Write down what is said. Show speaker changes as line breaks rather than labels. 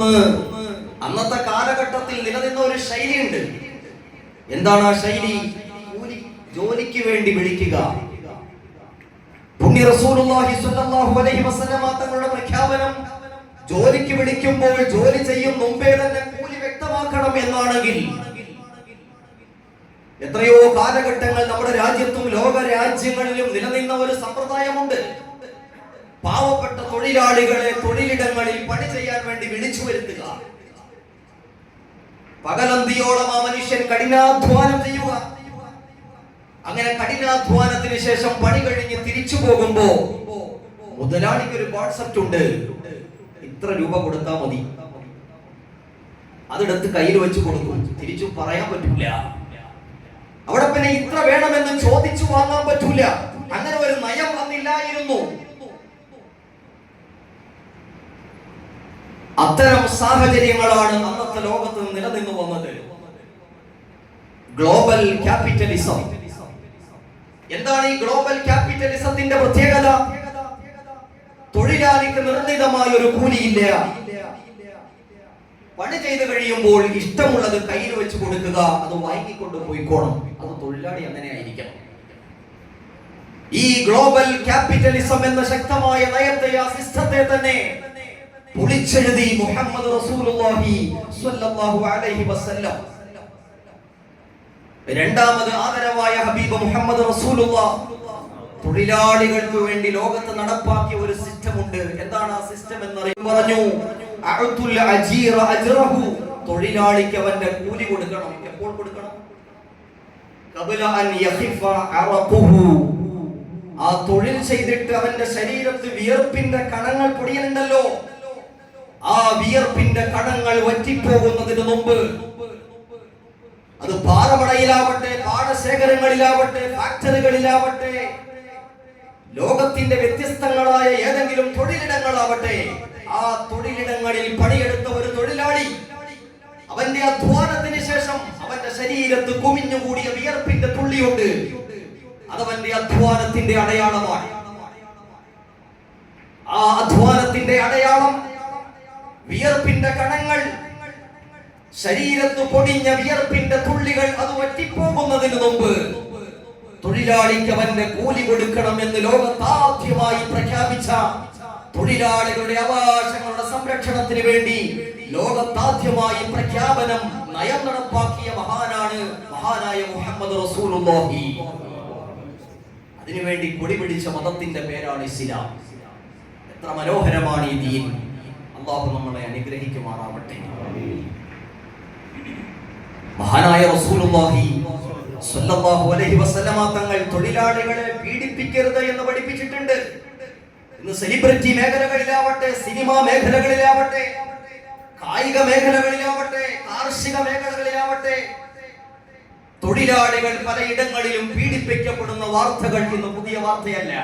ഒന്ന്, അന്നത്തെ കാലഘട്ടത്തിൽ നിലനിന്ന ഒരു ശൈലിയുണ്ട്. എന്താണ് ആ ശൈലി? ജോലിക്ക് വേണ്ടി വിളിക്കുക. പുണ്യ റസൂലുള്ളാഹി സ്വല്ലല്ലാഹു അലൈഹി വസല്ലമ തങ്ങളുടെ പ്രഖ്യാപനം, ജോലിക്ക് വിളിക്കുമ്പോൾ ജോലി ചെയ്യും മുമ്പേ തന്നെ കൂലി വ്യക്തമാക്കണം എന്നാണെങ്കിൽ, എത്രയോ കാലഘട്ടങ്ങൾ നമ്മുടെ രാജ്യത്തും ലോക രാജ്യങ്ങളിലും നിലനിന്ന ഒരു സമ്പ്രദായമുണ്ട്. പാവപ്പെട്ട തൊഴിലാളികളെ തൊഴിലിടങ്ങളിൽ പണി ചെയ്യാൻ വേണ്ടി വിളിച്ചു വരുത്തുക. പകലന്തിയോളം ആ മനുഷ്യൻ കഠിനാധ്വാനം ചെയ്യുക. അങ്ങനെ കഠിനാധ്വാനത്തിന് ശേഷം പണി കഴിഞ്ഞ് തിരിച്ചു പോകുമ്പോ മുതലാളിക്ക് ഒരു കോൺസെപ്റ്റ് ഉണ്ട്, ഇത്ര രൂപ കൊടുത്താൽ മതി. അതെടുത്ത് കയ്യിൽ വെച്ച് കൊടുക്കും, തിരിച്ചു പറയാൻ പറ്റില്ല. അവിടെ പിന്നെ ഇത്ര വേണമെന്ന് ചോദിച്ചു വാങ്ങാൻ പറ്റൂല. അങ്ങനെ ഒരു നയം വന്നില്ലായിരുന്നു. അത്തരം സാഹചര്യങ്ങളാണ് അന്നത്തെ ലോകത്ത് നിലനിന്നു വന്നത്. Global capitalism. എന്താണ് ഈ ഗ്ലോബൽ ക്യാപിറ്റലിസത്തിന്റെ പ്രത്യേകത? തൊഴിലാളിക്ക് നിർണിതമായ ഒരു കൂലിയില്ല. പണി ചെയ്ത് കഴിയുമ്പോൾ ഇഷ്ടമുള്ളത് കയ്യിൽ വെച്ച് കൊടുക്കുക, അത് വാങ്ങിക്കൊണ്ട് പോയിക്കോണം. അത് തൊഴിലാളി അങ്ങനെ ആയിരിക്കണം. ഈ ഗ്ലോബൽ ക്യാപിറ്റലിസം എന്ന ശക്തമായ നയത്തെ, ആ സിസ്റ്റത്തെ തന്നെ പൊളിച്ചെഴുതി മുഹമ്മദ് റസൂലുള്ളാഹി സ്വല്ലല്ലാഹു അലൈഹി വസല്ലം. രണ്ടാമത് ആദരവായ ഹബീബ് മുഹമ്മദ് റസൂലുള്ളാഹ് തൊഴിലാളികൾക്ക് വേണ്ടി ലോകത്ത് നടപ്പാക്കിയ ഒരു സിസ്റ്റം ഉണ്ട്. എന്താണ് ആ സിസ്റ്റം എന്ന് പറഞ്ഞു? അഅ്തുൽ അജീറ അജ്റഹു. തൊഴിലാളിക്ക് അവന്റെ കൂലി കൊടുക്കണം. എപ്പോൾ കൊടുക്കണം? ഖബല അൻ യഖിഫ അറഖുഹു. ആ തൊഴിൽ ചെയ്തിട്ട് അവന്റെ ശരീരത്ത് വിയർപ്പിന്റെ കണങ്ങൾ പൊടിയുന്നുണ്ടല്ലോ, ആ വിയർപ്പിന്റെ കണങ്ങൾ വറ്റിപ്പോകുന്നതിന് മുമ്പ്, അത് പാറമടയിലാവട്ടെ, പാടശേഖരങ്ങളിലാവട്ടെ, ഫാക്ടറികളിലാവട്ടെ, ലോകത്തിന്റെ വ്യത്യസ്തങ്ങളായ ഏതെങ്കിലും തൊഴിലിടങ്ങളാവട്ടെ, ആ തൊഴിലിടങ്ങളിൽ പണിയെടുത്ത ഒരു തൊഴിലാളി, അവന്റെ അധ്വാനത്തിന് ശേഷം അവന്റെ ശരീരത്ത് കുമിഞ്ഞുകൂടിയ വിയർപ്പിന്റെ തുള്ളിയുണ്ട്. അതവന്റെ അധ്വാനത്തിന്റെ അടയാളമാണ്. ആ അധ്വാനത്തിന്റെ അടയാളം വിയർപ്പിന്റെ കണങ്ങൾ, ശരീരത്ത് പൊടിഞ്ഞ വിയർപ്പിന്റെ തുള്ളികൾ, അത് വറ്റിപ്പോകുന്നതിന് മുമ്പ് തൊഴിലാളിക്ക് അവന്റെ കൂലി കൊടുക്കണമെന്ന് ലോകത്താദ്യമായി പ്രഖ്യാപിച്ച, തൊഴിലാളികളുടെ അവകാശങ്ങളുടെ സംരക്ഷണത്തിന് വേണ്ടി ലോകത്താദ്യമായി പ്രഖ്യാപനം, നയം നടപ്പാക്കിയ മഹാനായ മുഹമ്മദ് റസൂലുള്ളാഹി. അതിനുവേണ്ടി കൊടിപിടിച്ച മതത്തിന്റെ പേരാണ് ഇസ്ലാം. എത്ര മനോഹരമാണ് ഈ ദീൻ. അല്ലാഹു നമ്മളെ അനുഗ്രഹിക്കുമാറാവട്ടെ. മഹാനായ റസൂലുള്ളാഹി സ്വല്ലല്ലാഹു അലൈഹി വസല്ലമ തങ്ങൾ തൊഴിലാളികളെ പീഡിപ്പിക്കരുത് എന്ന് പഠിപ്പിച്ചിട്ടുണ്ട്. ഇന്ന് സെലിബ്രിറ്റി മേഖലകളിലാവട്ടെ, സിനിമാ മേഖലകളിലാവട്ടെ, കായിക മേഖലകളിലാവട്ടെ, കാർഷിക മേഖലകളിലാവട്ടെ, തൊഴിലാളികൾ പലയിടങ്ങളിലും പീഡിപ്പിക്കപ്പെടുന്ന വാർത്തകൾ ഇന്ന് പുതിയ വാർത്തയല്ല.